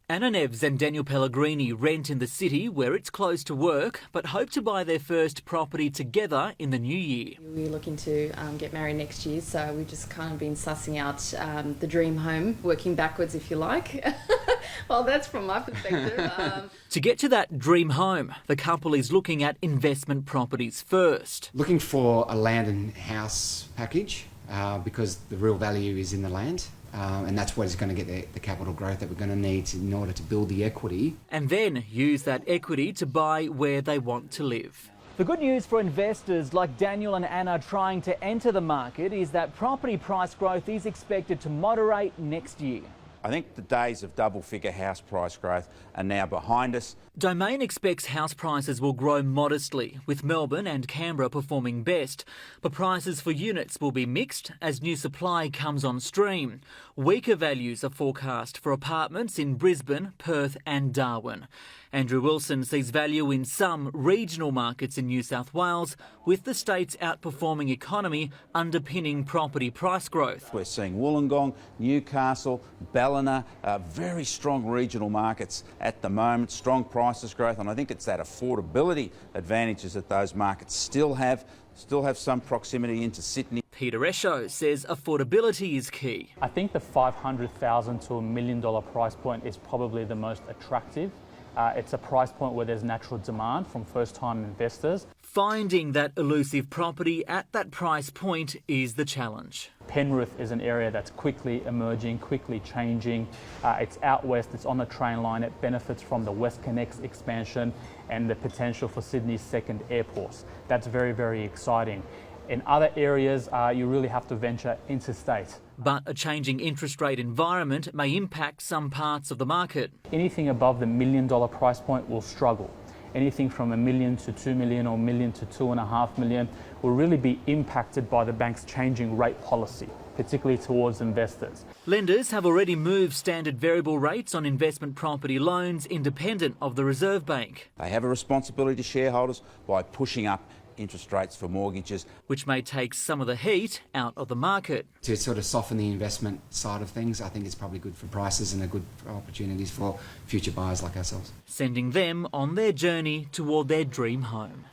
Anna Neves and Daniel Pellegrini rent in the city where it's close to work, but hope to buy their first property together in the new year. We're looking to get married next year, so we've just kind of been sussing out the dream home, working backwards if you like. Well, that's from my perspective. To get to that dream home, the couple is looking at investment properties first. Looking for a land and house package because the real value is in the land. And that's what is going to get the capital growth that we're going to need in order to build the equity. And then use that equity to buy where they want to live. The good news for investors like Daniel and Anna trying to enter the market is that property price growth is expected to moderate next year. I think the days of double-figure house price growth are now behind us. Domain expects house prices will grow modestly, with Melbourne and Canberra performing best. But prices for units will be mixed as new supply comes on stream. Weaker values are forecast for apartments in Brisbane, Perth and Darwin. Andrew Wilson sees value in some regional markets in New South Wales, with the state's outperforming economy underpinning property price growth. We're seeing Wollongong, Newcastle, Ballina, very strong regional markets at the moment, strong prices growth, and I think it's that affordability advantages that those markets still have some proximity into Sydney. Peter Esho says affordability is key. I think the $500,000 to $1 million price point is probably the most attractive. It's a price point where there's natural demand from first-time investors. Finding that elusive property at that price point is the challenge. Penrith is an area that's quickly emerging, quickly changing. It's out west, it's on the train line, it benefits from the WestConnex expansion and the potential for Sydney's second airport. That's very, very exciting. In other areas, you really have to venture interstate. But a changing interest rate environment may impact some parts of the market. Anything above the $1 million price point will struggle. Anything from $1 million to $2 million or $1 million to $2.5 million will really be impacted by the bank's changing rate policy, particularly towards investors. Lenders have already moved standard variable rates on investment property loans independent of the Reserve Bank. They have a responsibility to shareholders by pushing up interest rates for mortgages, which may take some of the heat out of the market. To sort of soften the investment side of things, I think it's probably good for prices and a good opportunities for future buyers like ourselves. Sending them on their journey toward their dream home.